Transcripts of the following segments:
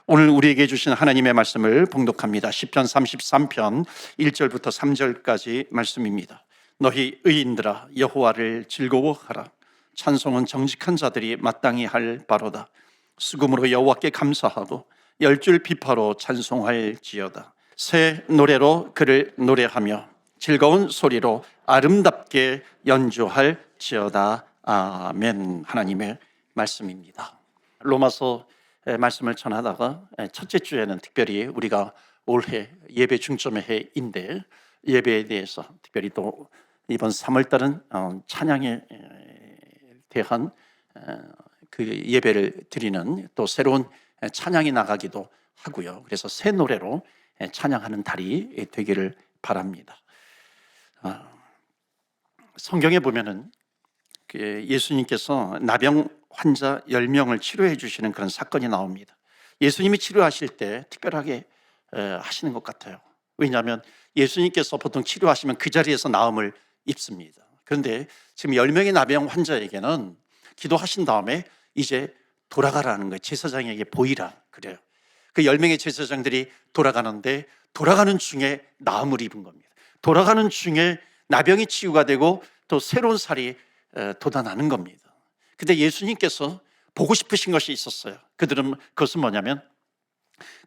오늘 우리에게 주신 하나님의 말씀을 봉독합니다. 시편 33편 1절부터 3절까지 말씀입니다. 너희 의인들아 여호와를 즐거워하라. 찬송은 정직한 자들이 마땅히 할 바로다. 수금으로 여호와께 감사하고 열줄 비파로 찬송할지어다. 새 노래로 그를 노래하며 즐거운 소리로 아름답게 연주할지어다. 아멘. 하나님의 말씀입니다. 로마서 말씀을 전하다가 첫째 주에는 특별히 우리가 올해 예배 중점의 해인데, 예배에 대해서 특별히 또 이번 3월달은 찬양에 대한 그 예배를 드리는 또 새로운 찬양이 나가기도 하고요. 그래서 새 노래로 찬양하는 달이 되기를 바랍니다. 성경에 보면은 예수님께서 나병 환자 10명을 치료해 주시는 그런 사건이 나옵니다. 예수님이 치료하실 때 특별하게 하시는 것 같아요. 왜냐하면 예수님께서 보통 치료하시면 그 자리에서 나음을 입습니다. 그런데 지금 10명의 나병 환자에게는 기도하신 다음에 이제 돌아가라는 거예요. 제사장에게 보이라 그래요. 그 10명의 제사장들이 돌아가는데 돌아가는 중에 나음을 입은 겁니다. 돌아가는 중에 나병이 치유가 되고 또 새로운 살이 돋아나는 겁니다. 근데 예수님께서 보고 싶으신 것이 있었어요. 그것은 뭐냐면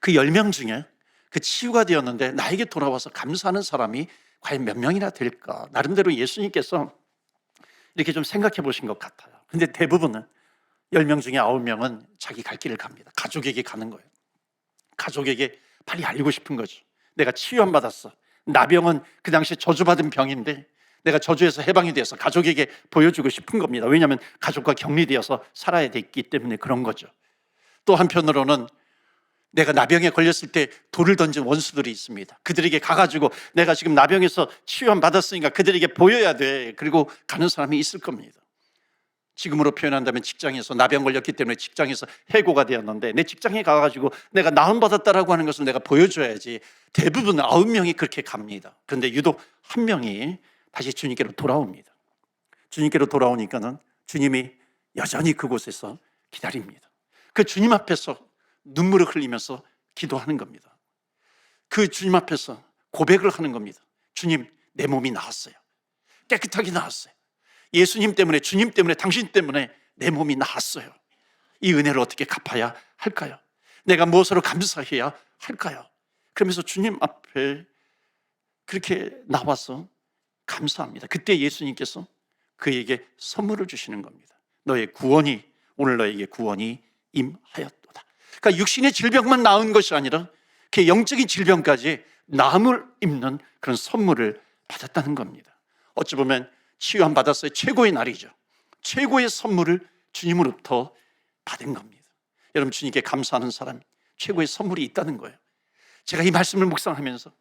그 10명 중에 그 치유가 되었는데 나에게 돌아와서 감사하는 사람이 과연 몇 명이나 될까? 나름대로 예수님께서 이렇게 좀 생각해 보신 것 같아요. 근데 대부분은 10명 중에 9명은 자기 갈 길을 갑니다. 가족에게 가는 거예요. 가족에게 빨리 알리고 싶은 거죠. 내가 치유함 받았어. 나병은 그 당시에 저주받은 병인데 내가 저주에서 해방이 되어서 가족에게 보여주고 싶은 겁니다. 왜냐하면 가족과 격리되어서 살아야 됐기 때문에 그런 거죠. 또 한편으로는 내가 나병에 걸렸을 때 돌을 던진 원수들이 있습니다. 그들에게 가가지고 내가 지금 나병에서 치유함 받았으니까 그들에게 보여야 돼. 그리고 가는 사람이 있을 겁니다. 지금으로 표현한다면 직장에서 나병 걸렸기 때문에 직장에서 해고가 되었는데 내 직장에 가가지고 내가 나음 받았다라고 하는 것을 내가 보여줘야지. 대부분 9명이 그렇게 갑니다. 그런데 유독 한 명이 다시 주님께로 돌아옵니다. 주님께로 돌아오니까는 주님이 여전히 그곳에서 기다립니다. 그 주님 앞에서 눈물을 흘리면서 기도하는 겁니다. 그 주님 앞에서 고백을 하는 겁니다. 주님, 내 몸이 나았어요. 깨끗하게 나았어요. 예수님 때문에, 주님 때문에, 당신 때문에 내 몸이 나았어요. 이 은혜를 어떻게 갚아야 할까요? 내가 무엇으로 감사해야 할까요? 그러면서 주님 앞에 그렇게 나와서 감사합니다. 그때 예수님께서 그에게 선물을 주시는 겁니다. 오늘 너에게 구원이 임하였도다. 그러니까 육신의 질병만 나은 것이 아니라 그 영적인 질병까지 나음을 입는 그런 선물을 받았다는 겁니다. 어찌 보면 치유함 받았어요. 최고의 날이죠. 최고의 선물을 주님으로부터 받은 겁니다. 여러분, 주님께 감사하는 사람 최고의 선물이 있다는 거예요. 제가 이 말씀을 묵상하면서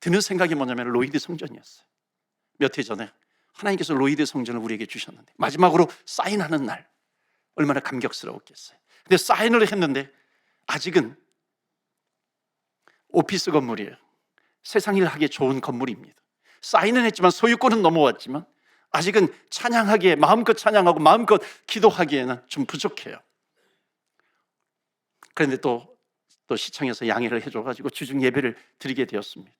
드는 생각이 뭐냐면 로이드 성전이었어요. 몇 해 전에 하나님께서 로이드 성전을 우리에게 주셨는데 마지막으로 사인하는 날 얼마나 감격스러웠겠어요. 근데 사인을 했는데 아직은 오피스 건물이에요. 세상 일 하기에 좋은 건물입니다. 사인은 했지만 소유권은 넘어왔지만 아직은 찬양하기에 마음껏 찬양하고 마음껏 기도하기에는 좀 부족해요. 그런데 또 시청에서 양해를 해줘가지고 주중 예배를 드리게 되었습니다.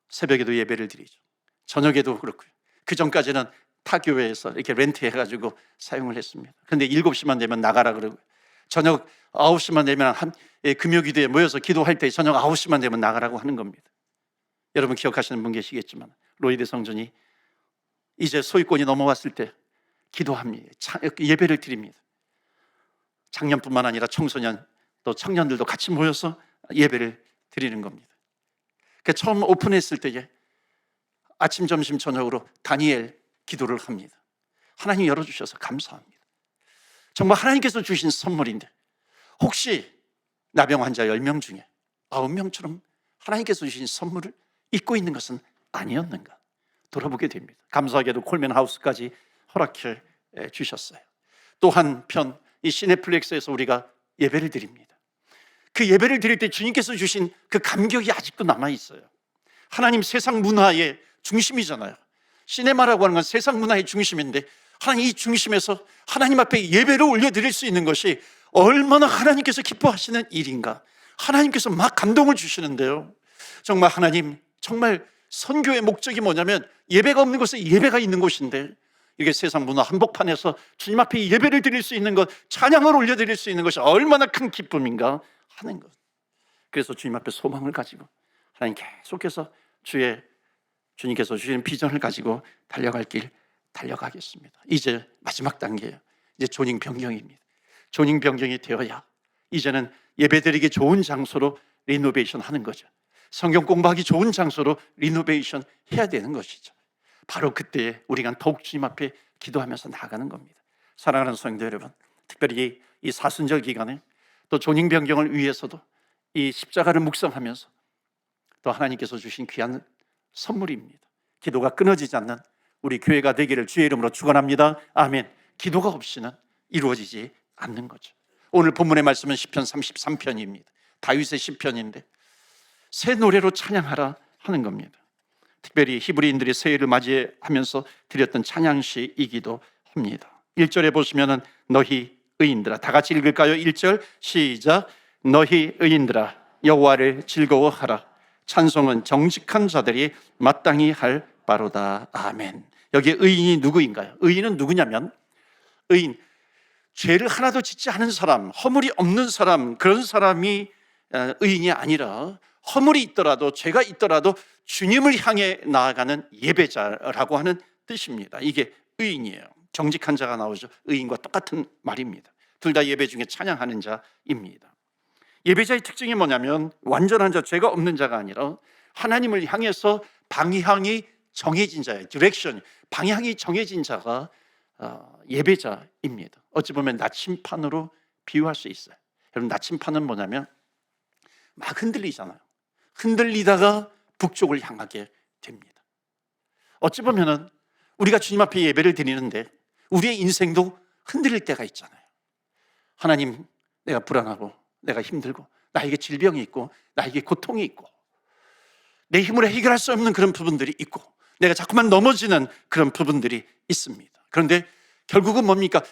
새벽에도 예배를 드리죠. 저녁에도 그렇고요. 그 전까지는 타 교회에서 이렇게 렌트해가지고 사용을 했습니다. 그런데 7시만 되면 나가라 그러고 저녁 9시만 되면 금요기도에 모여서 기도할 때 저녁 9시만 되면 나가라고 하는 겁니다. 여러분 기억하시는 분 계시겠지만 로이드 성전이 이제 소유권이 넘어왔을 때 기도합니다. 예배를 드립니다. 장년뿐만 아니라 청소년 또 청년들도 같이 모여서 예배를 드리는 겁니다. 처음 오픈했을 때에 아침, 점심, 저녁으로 다니엘 기도를 합니다. 하나님 열어주셔서 감사합니다. 정말 하나님께서 주신 선물인데 혹시 나병 환자 10명 중에 9명처럼 하나님께서 주신 선물을 잊고 있는 것은 아니었는가 돌아보게 됩니다. 감사하게도 콜맨 하우스까지 허락해 주셨어요. 또 한편 이 시네플렉스에서 우리가 예배를 드립니다. 그 예배를 드릴 때 주님께서 주신 그 감격이 아직도 남아있어요. 하나님 세상 문화의 중심이잖아요. 시네마라고 하는 건 세상 문화의 중심인데 하나님 이 중심에서 하나님 앞에 예배를 올려드릴 수 있는 것이 얼마나 하나님께서 기뻐하시는 일인가. 하나님께서 막 감동을 주시는데요, 정말 하나님, 정말 선교의 목적이 뭐냐면 예배가 없는 곳에 예배가 있는 곳인데, 이게 세상 문화 한복판에서 주님 앞에 예배를 드릴 수 있는 것, 찬양을 올려드릴 수 있는 것이 얼마나 큰 기쁨인가 하는 것. 그래서 주님 앞에 소망을 가지고 하나님 계속해서 주님께서 주시는 비전을 가지고 달려갈 길 달려가겠습니다. 이제 마지막 단계예요. 이제 존ing 변경입니다. 존ing 변경이 되어야 이제는 예배드리기 좋은 장소로 리노베이션 하는 거죠. 성경 공부하기 좋은 장소로 리노베이션 해야 되는 것이죠. 바로 그때 우리가 더욱 주님 앞에 기도하면서 나아가는 겁니다. 사랑하는 성도 여러분, 특별히 이 사순절 기간에 또 존ing 변경을 위해서도 이 십자가를 묵상하면서 또 하나님께서 주신 귀한 선물입니다. 기도가 끊어지지 않는 우리 교회가 되기를 주의 이름으로 축원합니다. 아멘. 기도가 없이는 이루어지지 않는 거죠. 오늘 본문의 말씀은 시편 33편입니다. 다윗의 시편인데 새 노래로 찬양하라 하는 겁니다. 특별히 히브리인들이 새해를 맞이하면서 드렸던 찬양시이기도 합니다. 1절에 보시면은 너희 의인들아, 다 같이 읽을까요? 1절 시작. 너희 의인들아 여호와를 즐거워하라. 찬송은 정직한 자들이 마땅히 할 바로다. 아멘. 여기에 의인이 누구인가요? 의인은 누구냐면, 의인, 죄를 하나도 짓지 않은 사람, 허물이 없는 사람, 그런 사람이 의인이 아니라 허물이 있더라도, 죄가 있더라도 주님을 향해 나아가는 예배자라고 하는 뜻입니다. 이게 의인이에요. 정직한 자가 나오죠. 의인과 똑같은 말입니다. 둘 다 예배 중에 찬양하는 자입니다. 예배자의 특징이 뭐냐면 완전한 자, 죄가 없는 자가 아니라 하나님을 향해서 방향이 정해진 자예요. 디렉션, 방향이 정해진 자가 예배자입니다. 어찌 보면 나침판으로 비유할 수 있어요. 여러분, 나침판은 뭐냐면 막 흔들리잖아요. 흔들리다가 북쪽을 향하게 됩니다. 어찌 보면은 우리가 주님 앞에 예배를 드리는데 우리의 인생도 흔들릴 때가 있잖아요. 하나님, 내가 불안하고 내가 힘들고 나에게 질병이 있고 나에게 고통이 있고 내 힘으로 해결할 수 없는 그런 부분들이 있고 내가 자꾸만 넘어지는 그런 부분들이 있습니다. 그런데 결국은 뭡니까?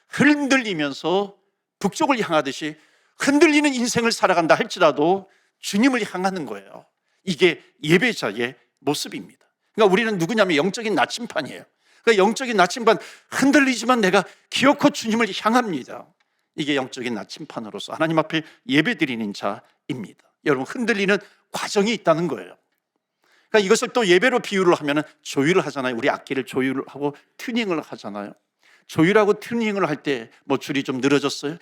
흔들리면서 북쪽을 향하듯이 흔들리는 인생을 살아간다 할지라도 주님을 향하는 거예요. 이게 예배자의 모습입니다. 그러니까 우리는 누구냐면 영적인 나침판이에요. 그러니까 영적인 나침판, 흔들리지만 내가 기어코 주님을 향합니다. 이게 영적인 나침판으로서 하나님 앞에 예배드리는 자입니다. 여러분, 흔들리는 과정이 있다는 거예요. 그러니까 이것을 또 예배로 비유를 하면 조율을 하잖아요. 우리 악기를 조율을 하고 튜닝을 하잖아요. 조율하고 튜닝을 할 때 뭐 줄이 좀 늘어졌어요?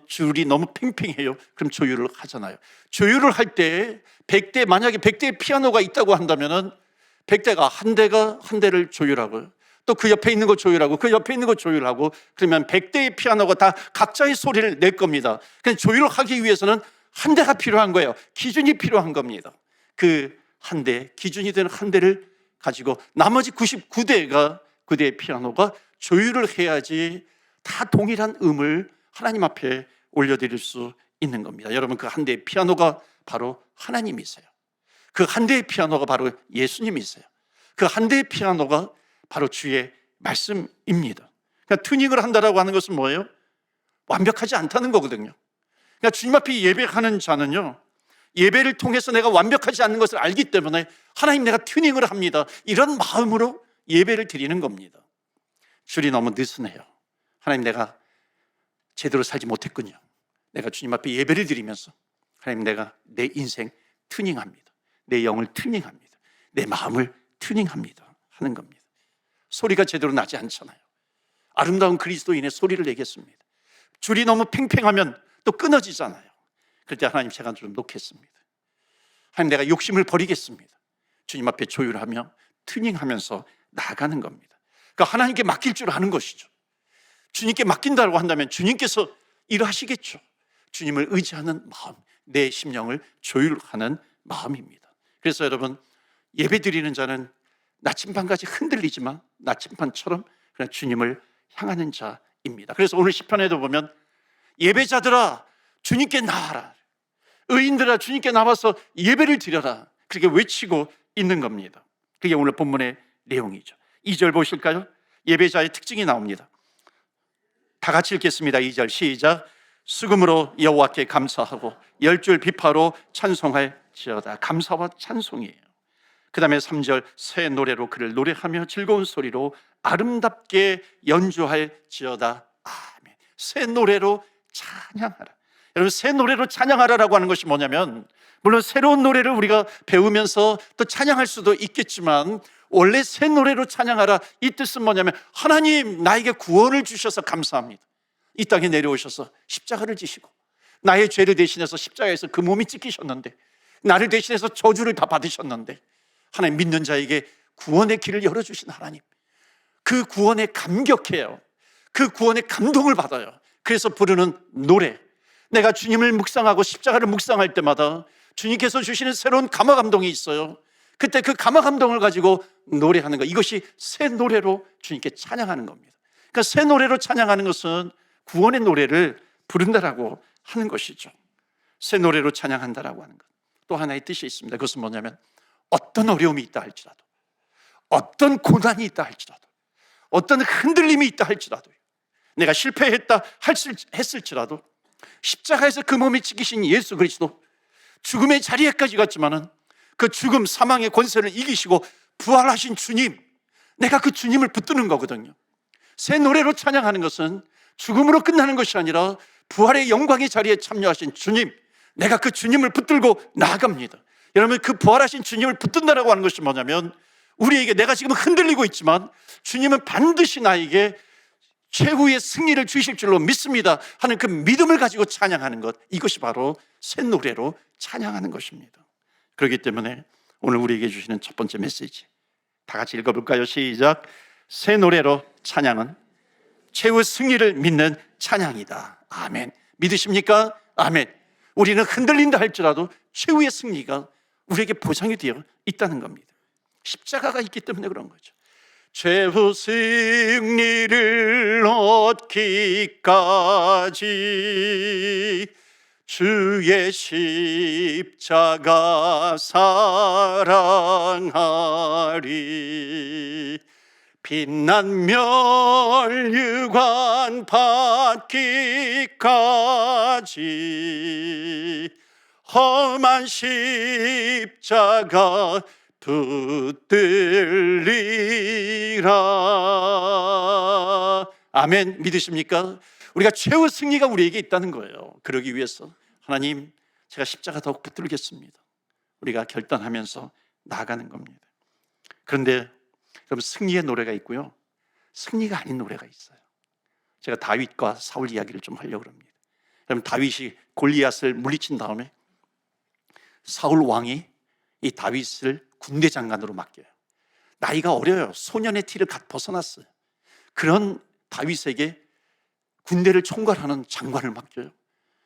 줄이 너무 팽팽해요? 그럼 조율을 하잖아요. 조율을 할 때 100대, 만약에 100대의 피아노가 있다고 한다면은 100대가 한 대를 조율하고요. 또 그 옆에 있는 거 조율하고 그 옆에 있는 거 조율하고 그러면 100대의 피아노가 다 각자의 소리를 낼 겁니다. 그냥 조율을 하기 위해서는 한 대가 필요한 거예요. 기준이 필요한 겁니다. 그 한 대, 기준이 되는 한 대를 가지고 나머지 99대의 피아노가 조율을 해야지 다 동일한 음을 하나님 앞에 올려드릴 수 있는 겁니다. 여러분, 그 한 대의 피아노가 바로 하나님이세요. 그 한 대의 피아노가 바로 예수님이세요. 그 한 대의 피아노가 바로 주의 말씀입니다. 그러니까 튜닝을 한다라고 하는 것은 뭐예요? 완벽하지 않다는 거거든요. 그러니까 주님 앞에 예배하는 자는요, 예배를 통해서 내가 완벽하지 않는 것을 알기 때문에 하나님, 내가 튜닝을 합니다, 이런 마음으로 예배를 드리는 겁니다. 줄이 너무 느슨해요. 하나님, 내가 제대로 살지 못했군요. 내가 주님 앞에 예배를 드리면서 하나님, 내가 내 인생 튜닝합니다. 내 영을 튜닝합니다. 내 마음을 튜닝합니다 하는 겁니다. 소리가 제대로 나지 않잖아요. 아름다운 그리스도인의 소리를 내겠습니다. 줄이 너무 팽팽하면 또 끊어지잖아요. 그럴 때 하나님, 제가 좀 놓겠습니다. 하나님, 내가 욕심을 버리겠습니다. 주님 앞에 조율하며 튜닝하면서 나아가는 겁니다. 그러니까 하나님께 맡길 줄 아는 것이죠. 주님께 맡긴다고 한다면 주님께서 일하시겠죠. 주님을 의지하는 마음, 내 심령을 조율하는 마음입니다. 그래서 여러분, 예배 드리는 자는 나침반까지 흔들리지만 나침반처럼 그냥 주님을 향하는 자입니다. 그래서 오늘 시편에도 보면 예배자들아 주님께 나와라, 의인들아 주님께 나와서 예배를 드려라, 그렇게 외치고 있는 겁니다. 그게 오늘 본문의 내용이죠. 2절 보실까요? 예배자의 특징이 나옵니다. 다 같이 읽겠습니다. 2절 시작. 수금으로 여호와께 감사하고 열줄 비파로 찬송할지어다. 감사와 찬송이에요. 그 다음에 3절 새 노래로 그를 노래하며 즐거운 소리로 아름답게 연주할지어다. 아멘. 새 노래로 찬양하라. 여러분, 새 노래로 찬양하라라고 하는 것이 뭐냐면, 물론 새로운 노래를 우리가 배우면서 또 찬양할 수도 있겠지만, 원래 새 노래로 찬양하라, 이 뜻은 뭐냐면, 하나님 나에게 구원을 주셔서 감사합니다. 이 땅에 내려오셔서 십자가를 지시고 나의 죄를 대신해서 십자가에서 그 몸이 찢기셨는데, 나를 대신해서 저주를 다 받으셨는데, 하나님 믿는 자에게 구원의 길을 열어주신 하나님, 그 구원에 감격해요. 그 구원에 감동을 받아요. 그래서 부르는 노래, 내가 주님을 묵상하고 십자가를 묵상할 때마다 주님께서 주시는 새로운 감화 감동이 있어요. 그때 그 감화 감동을 가지고 노래하는 것, 이것이 새 노래로 주님께 찬양하는 겁니다. 그러니까 새 노래로 찬양하는 것은 구원의 노래를 부른다라고 하는 것이죠. 새 노래로 찬양한다라고 하는 것, 또 하나의 뜻이 있습니다. 그것은 뭐냐면, 어떤 어려움이 있다 할지라도, 어떤 고난이 있다 할지라도, 어떤 흔들림이 있다 할지라도, 내가 실패했다 했을지라도, 십자가에서 그 몸이 찢기신 예수 그리스도, 죽음의 자리에까지 갔지만은 그 죽음 사망의 권세를 이기시고 부활하신 주님, 내가 그 주님을 붙드는 거거든요. 새 노래로 찬양하는 것은 죽음으로 끝나는 것이 아니라 부활의 영광의 자리에 참여하신 주님, 내가 그 주님을 붙들고 나아갑니다. 여러분, 그 부활하신 주님을 붙든다라고 하는 것이 뭐냐면, 우리에게 내가 지금 흔들리고 있지만 주님은 반드시 나에게 최후의 승리를 주실 줄로 믿습니다 하는 그 믿음을 가지고 찬양하는 것, 이것이 바로 새 노래로 찬양하는 것입니다. 그렇기 때문에 오늘 우리에게 주시는 첫 번째 메시지, 다 같이 읽어볼까요? 시작. 새 노래로 찬양은 최후 승리를 믿는 찬양이다. 아멘. 믿으십니까? 아멘. 우리는 흔들린다 할지라도 최후의 승리가 우리에게 보장이 되어 있다는 겁니다. 십자가가 있기 때문에 그런 거죠. 최후 승리를 얻기까지 주의 십자가 사랑하리. 빛난 멸류관 받기까지 험한 십자가 붙들리라. 아멘. 믿으십니까? 우리가 최후 승리가 우리에게 있다는 거예요. 그러기 위해서 하나님, 제가 십자가 더욱 붙들겠습니다, 우리가 결단하면서 나아가는 겁니다. 그런데 여러분, 승리의 노래가 있고요, 승리가 아닌 노래가 있어요. 제가 다윗과 사울 이야기를 좀 하려고 합니다. 여러분, 다윗이 골리앗을 물리친 다음에 사울 왕이 이 다윗을 군대 장관으로 맡겨요. 나이가 어려요. 소년의 티를 갓 벗어났어요. 그런 다윗에게 군대를 총괄하는 장관을 맡겨요.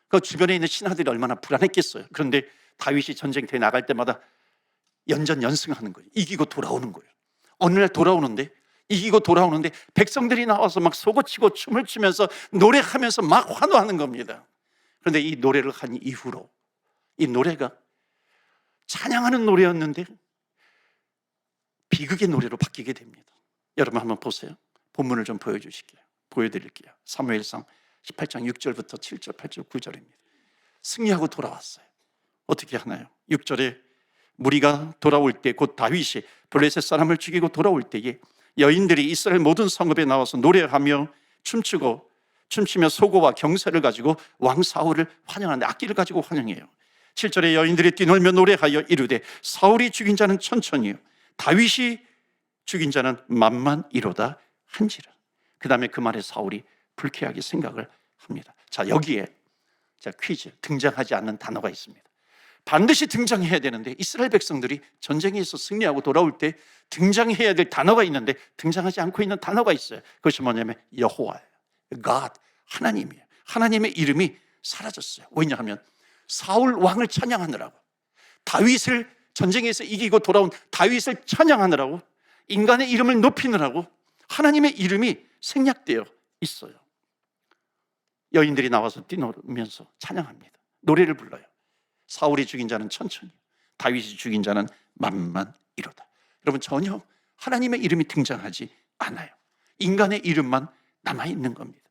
그 주변에 있는 신하들이 얼마나 불안했겠어요. 그런데 다윗이 전쟁터에 나갈 때마다 연전연승하는 거예요. 이기고 돌아오는 거예요. 어느 날 돌아오는데, 이기고 돌아오는데 백성들이 나와서 막 소고치고 춤을 추면서 노래하면서 막 환호하는 겁니다. 그런데 이 노래를 한 이후로 이 노래가 찬양하는 노래였는데 비극의 노래로 바뀌게 됩니다. 여러분 한번 보세요. 본문을 좀 보여드릴게요. 사무엘상 18장 6절부터 7절, 8절, 9절입니다. 승리하고 돌아왔어요. 어떻게 하나요? 6절에 무리가 돌아올 때, 곧 다윗이 블레셋 사람을 죽이고 돌아올 때에 여인들이 이스라엘 모든 성읍에 나와서 노래하며 춤추며 소고와 경세를 가지고 왕 사울을 환영하는데, 악기를 가지고 환영해요. 7절에 여인들이 뛰놀며 노래하여 이르되 사울이 죽인 자는 천천히요 다윗이 죽인 자는 만만이로다 한지라. 그 다음에 그 말에 사울이 불쾌하게 생각을 합니다. 자, 여기에 퀴즈, 등장하지 않는 단어가 있습니다. 반드시 등장해야 되는데, 이스라엘 백성들이 전쟁에서 승리하고 돌아올 때 등장해야 될 단어가 있는데 등장하지 않고 있는 단어가 있어요. 그것이 뭐냐면 여호와예요. God, 하나님이에요. 하나님의 이름이 사라졌어요. 왜냐하면 사울 왕을 찬양하느라고, 다윗을 전쟁에서 이기고 돌아온 다윗을 찬양하느라고, 인간의 이름을 높이느라고 하나님의 이름이 생략되어 있어요. 여인들이 나와서 뛰놀면서 찬양합니다. 노래를 불러요. 사울이 죽인 자는 천천히, 다윗이 죽인 자는 만만이로다. 여러분, 전혀 하나님의 이름이 등장하지 않아요. 인간의 이름만 남아있는 겁니다.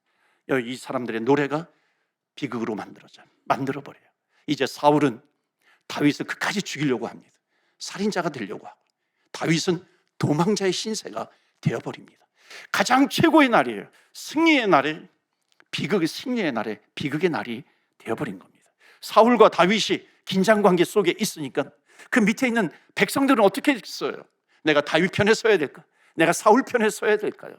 이 사람들의 노래가 비극으로 만들어버려요. 이제 사울은 다윗을 끝까지 죽이려고 합니다. 살인자가 되려고 하고, 다윗은 도망자의 신세가 되어버립니다. 가장 최고의 날이에요. 승리의 날에 승리의 날에 비극의 날이 되어버린 겁니다. 사울과 다윗이 긴장관계 속에 있으니까 그 밑에 있는 백성들은 어떻게 했어요? 내가 다윗 편에 서야 될까? 내가 사울 편에 서야 될까요?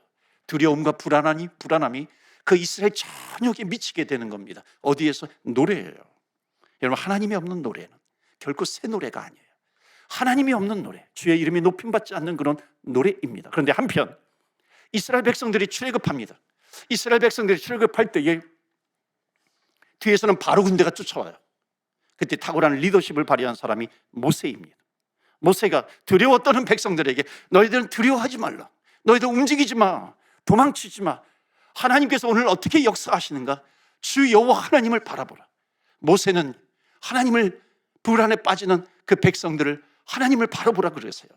두려움과 불안함이 그 이스라엘 전역에 미치게 되는 겁니다. 어디에서? 노래예요. 여러분, 하나님이 없는 노래는 결코 새 노래가 아니에요. 하나님이 없는 노래, 주의 이름이 높임받지 않는 그런 노래입니다. 그런데 한편 이스라엘 백성들이 출애굽합니다. 이스라엘 백성들이 출애굽할 때에 뒤에서는 바로 군대가 쫓아와요. 그때 탁월한 리더십을 발휘한 사람이 모세입니다. 모세가 두려워 떠는 백성들에게 너희들은 두려워하지 말라, 너희들 움직이지 마, 도망치지 마, 하나님께서 오늘 어떻게 역사하시는가, 주 여호와 하나님을 바라보라. 모세는 하나님을 불안에 빠지는 그 백성들을 하나님을 바라보라 그러세요.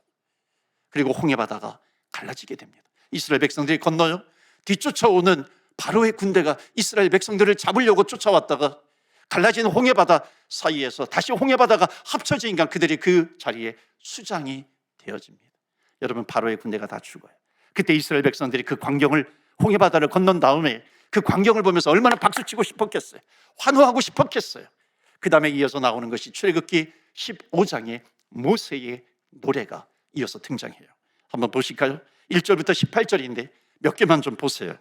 그리고 홍해바다가 갈라지게 됩니다. 이스라엘 백성들이 건너요. 뒤쫓아오는 바로의 군대가 이스라엘 백성들을 잡으려고 쫓아왔다가 갈라진 홍해바다 사이에서 다시 홍해바다가 합쳐지니까 그들이 그 자리에 수장이 되어집니다. 여러분, 바로의 군대가 다 죽어요. 그때 이스라엘 백성들이 그 광경을, 홍해바다를 건넌 다음에 그 광경을 보면서 얼마나 박수치고 싶었겠어요. 환호하고 싶었겠어요. 그 다음에 이어서 나오는 것이 출애굽기 15장의 모세의 노래가 이어서 등장해요. 한번 보실까요? 1절부터 18절인데 몇 개만 좀 보세요.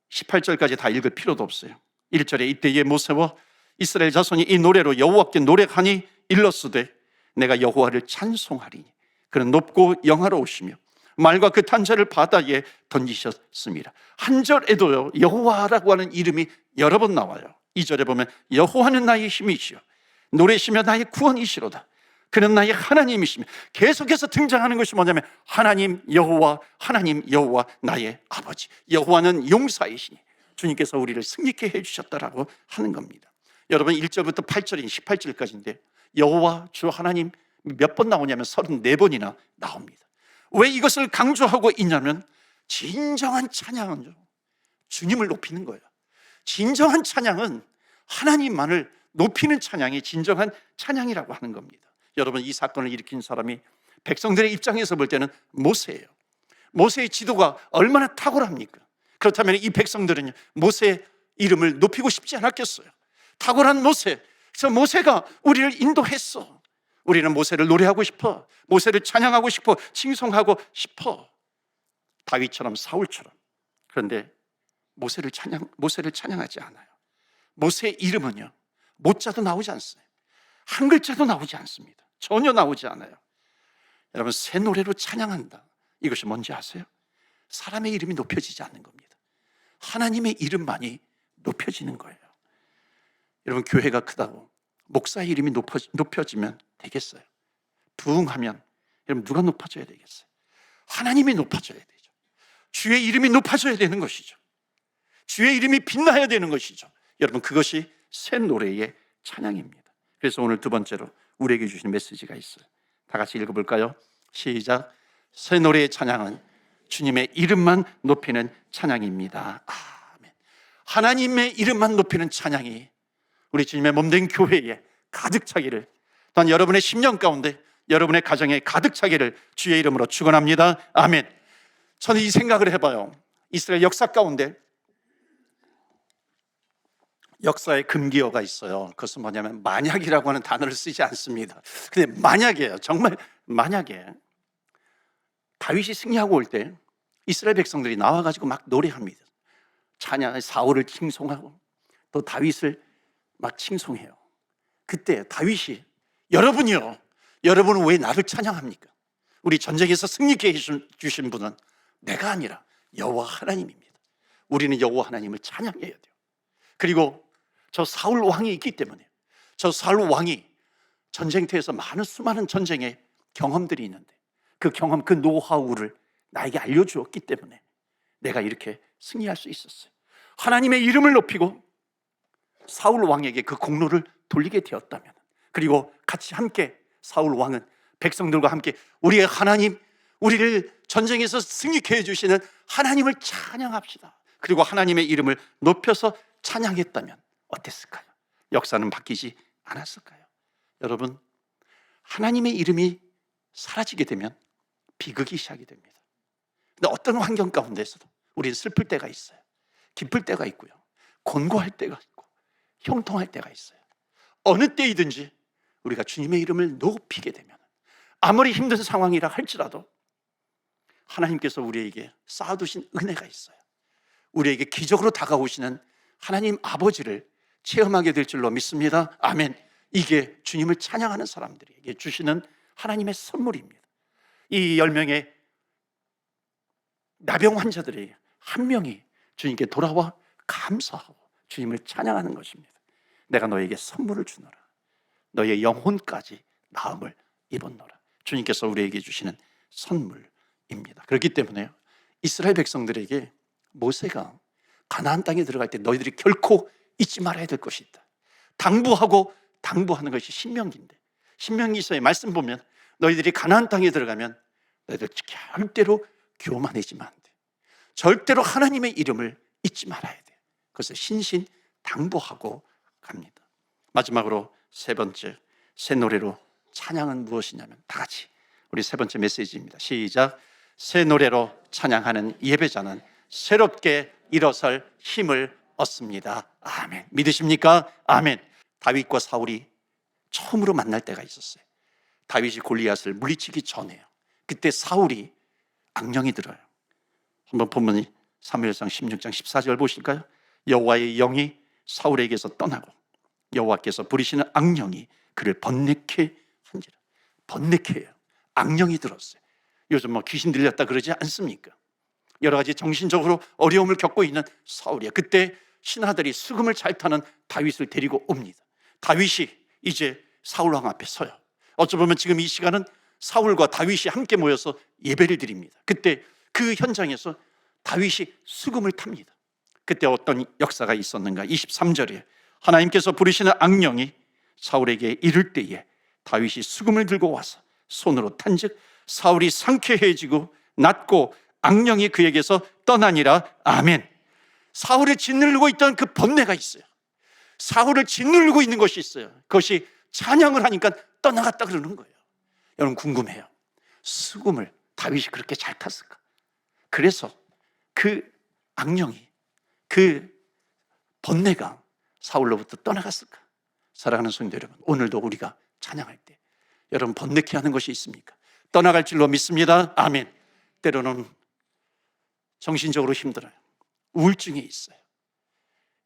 18절까지 다 읽을 필요도 없어요. 1절에 이때에 모세와 이스라엘 자손이 이 노래로 여호와께 노래하니 일렀으되 내가 여호와를 찬송하리니 그는 높고 영화로우시며 말과 그 탄자를 바다에 던지셨습니다. 한 절에도요, 여호와라고 하는 이름이 여러 번 나와요. 2절에 보면 여호와는 나의 힘이시여 노래시며 나의 구원이시로다. 그는 나의 하나님이시며, 계속해서 등장하는 것이 뭐냐면 하나님 여호와, 하나님 여호와 나의 아버지, 여호와는 용사이시니 주님께서 우리를 승리케 해주셨다라고 하는 겁니다. 여러분, 1절부터 8절인 18절까지인데 여호와 주 하나님 몇 번 나오냐면 34번이나 나옵니다. 왜 이것을 강조하고 있냐면 진정한 찬양은요, 주님을 높이는 거예요. 진정한 찬양은 하나님만을 높이는 찬양이 진정한 찬양이라고 하는 겁니다. 여러분, 이 사건을 일으킨 사람이 백성들의 입장에서 볼 때는 모세예요. 모세의 지도가 얼마나 탁월합니까? 그렇다면 이 백성들은 모세의 이름을 높이고 싶지 않았겠어요? 탁월한 모세, 그래서 모세가 우리를 인도했어. 우리는 모세를 노래하고 싶어, 모세를 찬양하고 싶어, 칭송하고 싶어, 다윗처럼 사울처럼. 그런데 모세를 찬양하지 않아요. 모세의 이름은요, 모자도 나오지 않습니다. 한 글자도 나오지 않습니다. 전혀 나오지 않아요. 여러분, 새 노래로 찬양한다, 이것이 뭔지 아세요? 사람의 이름이 높여지지 않는 겁니다. 하나님의 이름만이 높여지는 거예요. 여러분, 교회가 크다고 목사의 이름이 높여지면 되겠어요? 부흥하면 여러분, 누가 높아져야 되겠어요? 하나님이 높아져야 되죠. 주의 이름이 높아져야 되는 것이죠. 주의 이름이 빛나야 되는 것이죠. 여러분, 그것이 새 노래의 찬양입니다. 그래서 오늘 두 번째로 우리에게 주신 메시지가 있어요. 다 같이 읽어볼까요? 시작. 새 노래의 찬양은 주님의 이름만 높이는 찬양입니다. 아멘. 하나님의 이름만 높이는 찬양이 우리 주님의 몸된 교회에 가득 차기를, 또한 여러분의 10년 가운데 여러분의 가정에 가득 차기를 주의 이름으로 축원합니다. 아멘. 저는 이 생각을 해봐요. 이스라엘 역사 가운데 역사의 금기어가 있어요. 그것은 뭐냐면 만약이라고 하는 단어를 쓰지 않습니다. 근데 만약이에요. 정말 만약에 다윗이 승리하고 올 때 이스라엘 백성들이 나와가지고 막 노래합니다. 찬양, 사울을 칭송하고 또 다윗을 막 칭송해요. 그때 다윗이 여러분이요, 여러분은 왜 나를 찬양합니까? 우리 전쟁에서 승리케 해주신 분은 내가 아니라 여호와 하나님입니다. 우리는 여호와 하나님을 찬양해야 돼요. 그리고 저 사울 왕이 있기 때문에, 저 사울 왕이 전쟁터에서 수많은 전쟁의 경험들이 있는데 그 경험, 그 노하우를 나에게 알려주었기 때문에 내가 이렇게 승리할 수 있었어요. 하나님의 이름을 높이고 사울 왕에게 그 공로를 돌리게 되었다면, 그리고 같이 함께 사울 왕은 백성들과 함께 우리의 하나님, 우리를 전쟁에서 승리케 해주시는 하나님을 찬양합시다. 그리고 하나님의 이름을 높여서 찬양했다면 어땠을까요? 역사는 바뀌지 않았을까요? 여러분, 하나님의 이름이 사라지게 되면 비극이 시작이 됩니다. 근데 어떤 환경 가운데서도 우리는 슬플 때가 있어요. 기쁠 때가 있고요. 곤고할 때가 있고 형통할 때가 있어요. 어느 때이든지 우리가 주님의 이름을 높이게 되면 아무리 힘든 상황이라 할지라도 하나님께서 우리에게 쌓아두신 은혜가 있어요. 우리에게 기적으로 다가오시는 하나님 아버지를 체험하게 될 줄로 믿습니다. 아멘. 이게 주님을 찬양하는 사람들에게 주시는 하나님의 선물입니다. 이 10명의 나병 환자들의 한 명이 주님께 돌아와 감사하고 주님을 찬양하는 것입니다. 내가 너에게 선물을 주노라. 너의 영혼까지 나음을 입었노라. 주님께서 우리에게 주시는 선물입니다. 그렇기 때문에 이스라엘 백성들에게 모세가 가나안 땅에 들어갈 때 너희들이 결코 잊지 말아야 될 것이 있다. 당부하는 것이 신명기인데, 신명기서의 말씀 보면 너희들이 가나안 땅에 들어가면 너희들 절대로 교만해지면 안 돼. 절대로 하나님의 이름을 잊지 말아야 돼. 그래서 신신당부하고 갑니다. 마지막으로 세 번째, 새 노래로 찬양은 무엇이냐면 다 같이 우리 세 번째 메시지입니다. 시작. 새 노래로 찬양하는 예배자는 새롭게 일어설 힘을 얻습니다. 아멘. 믿으십니까? 아멘. 다윗과 사울이 처음으로 만날 때가 있었어요. 다윗이 골리앗을 물리치기 전에요. 그때 사울이 악령이 들어요. 한번 보면 사무엘상 16장 14절 보실까요? 여호와의 영이 사울에게서 떠나고 여호와께서 부리시는 악령이 그를 번뇌케 한지라. 번뇌케예요. 악령이 들었어요. 요즘 뭐 귀신 들렸다 그러지 않습니까? 여러 가지 정신적으로 어려움을 겪고 있는 사울이에요. 그때 신하들이 수금을 잘 타는 다윗을 데리고 옵니다. 다윗이 이제 사울왕 앞에 서요. 어찌 보면 지금 이 시간은 사울과 다윗이 함께 모여서 예배를 드립니다. 그때 그 현장에서 다윗이 수금을 탑니다. 그때 어떤 역사가 있었는가? 23절에 하나님께서 부르시는 악령이 사울에게 이를 때에 다윗이 수금을 들고 와서 손으로 탄즉 사울이 상쾌해지고 낫고 악령이 그에게서 떠나니라. 아멘. 사울을 짓누르고 있던 그 번뇌가 있어요. 사울을 짓누르고 있는 것이 있어요. 그것이 찬양을 하니까 떠나갔다 그러는 거예요. 여러분 궁금해요. 수금을 다윗이 그렇게 잘 탔을까? 그래서 그 악령이, 그 번뇌가 사울로부터 떠나갔을까? 사랑하는 성도 여러분, 오늘도 우리가 찬양할 때 여러분 번뇌케 하는 것이 있습니까? 떠나갈 줄로 믿습니다. 아멘. 때로는 정신적으로 힘들어요. 우울증이 있어요.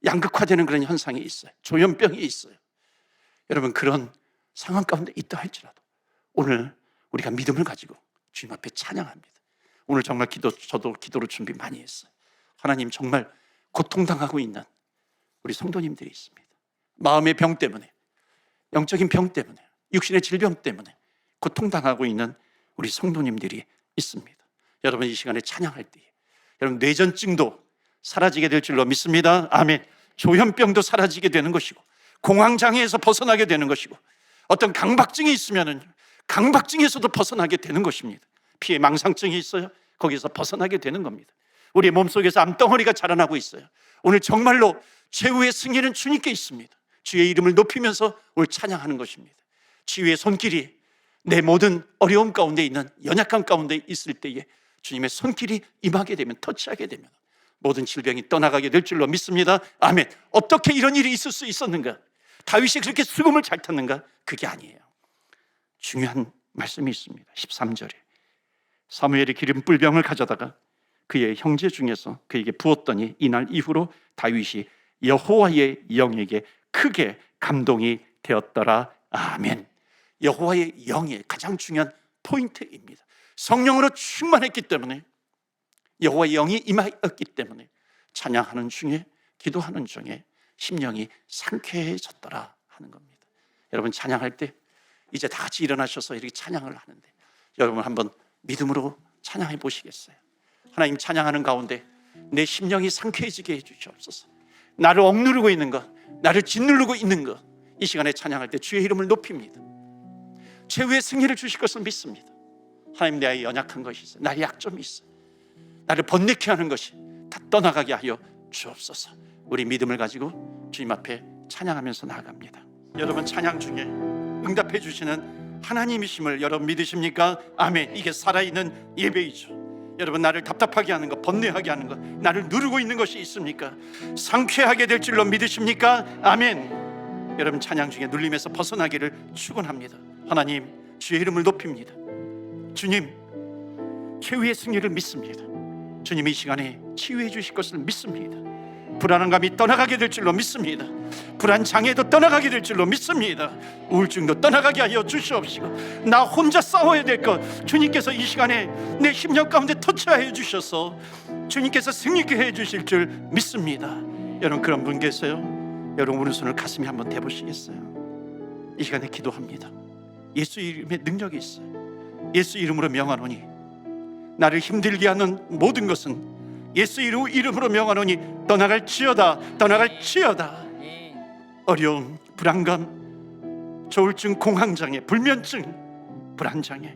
양극화되는 그런 현상이 있어요. 조현병이 있어요. 여러분 그런 상황 가운데 있다 할지라도 오늘 우리가 믿음을 가지고 주님 앞에 찬양합니다. 오늘 정말 저도 기도로 준비 많이 했어요. 하나님 정말 고통당하고 있는 우리 성도님들이 있습니다. 마음의 병 때문에, 영적인 병 때문에, 육신의 질병 때문에 고통당하고 있는 우리 성도님들이 있습니다. 여러분 이 시간에 찬양할 때 여러분 뇌전증도 사라지게 될 줄로 믿습니다. 아멘. 조현병도 사라지게 되는 것이고 공황장애에서 벗어나게 되는 것이고 어떤 강박증이 있으면 강박증에서도 벗어나게 되는 것입니다. 피해 망상증이 있어요. 거기서 벗어나게 되는 겁니다. 우리의 몸속에서 암덩어리가 자라나고 있어요. 오늘 정말로 최후의 승리는 주님께 있습니다. 주의 이름을 높이면서 오늘 찬양하는 것입니다. 주의 손길이 내 모든 어려움 가운데 있는 연약함 가운데 있을 때에 주님의 손길이 임하게 되면, 터치하게 되면 모든 질병이 떠나가게 될 줄로 믿습니다. 아멘. 어떻게 이런 일이 있을 수 있었는가? 다윗이 그렇게 수금을 잘 탔는가? 그게 아니에요. 중요한 말씀이 있습니다. 13절에 사무엘이 기름 뿔병을 가져다가 그의 형제 중에서 그에게 부었더니 이날 이후로 다윗이 여호와의 영에게 크게 감동이 되었더라. 아멘. 여호와의 영의 가장 중요한 포인트입니다. 성령으로 충만했기 때문에, 여호와의 영이 임하였기 때문에 찬양하는 중에, 기도하는 중에 심령이 상쾌해졌더라 하는 겁니다. 여러분 찬양할 때 이제 다 같이 일어나셔서 이렇게 찬양을 하는데 여러분 한번 믿음으로 찬양해 보시겠어요? 하나님 찬양하는 가운데 내 심령이 상쾌해지게 해주시옵소서. 나를 억누르고 있는 것, 나를 짓누르고 있는 것, 이 시간에 찬양할 때 주의 이름을 높입니다. 최후의 승리를 주실 것을 믿습니다. 하나님, 나의 연약한 것이 있어요. 나의 약점이 있어요. 나를 번뇌케 하는 것이, 다 떠나가게 하여 주옵소서. 우리 믿음을 가지고 주님 앞에 찬양하면서 나아갑니다. 여러분, 찬양 중에 응답해 주시는 하나님이심을 여러분 믿으십니까? 아멘. 이게 살아있는 예배이죠. 여러분, 나를 답답하게 하는 것, 번뇌하게 하는 것, 나를 누르고 있는 것이 있습니까? 상쾌하게 될 줄로 믿으십니까? 아멘. 여러분, 찬양 중에 눌림에서 벗어나기를 축원합니다. 하나님, 주의 이름을 높입니다. 주님, 최후의 승리를 믿습니다. 주님, 이 시간에 치유해 주실 것을 믿습니다. 불안한 감이 떠나가게 될 줄로 믿습니다. 불안 장애도 떠나가게 될 줄로 믿습니다. 우울증도 떠나가게 하여 주시옵시고, 나 혼자 싸워야 될 것 주님께서 이 시간에 내 심령 가운데 터치하여 주셔서 주님께서 승리케 해 주실 줄 믿습니다. 여러분, 그런 분 계세요? 여러분, 오른손을 가슴에 한번 대보시겠어요? 이 시간에 기도합니다. 예수 이름에 능력이 있어요. 예수 이름으로 명하노니 나를 힘들게 하는 모든 것은 예수 이름으로 명하노니 떠나갈지어다, 떠나갈지어다. 어려움, 불안감, 조울증, 공황장애, 불면증, 불안장애,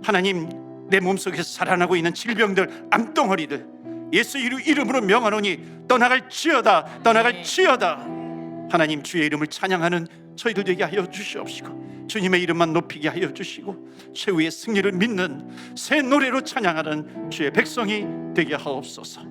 하나님, 내 몸속에서 살아나고 있는 질병들, 암덩어리들 예수 이름으로 명하노니 떠나갈지어다, 떠나갈지어다. 하나님, 주의 이름을 찬양하는 저희들 되게 하여 주시옵시고, 주님의 이름만 높이게 하여 주시고, 최후의 승리를 믿는 새 노래로 찬양하는 주의 백성이 되게 하옵소서.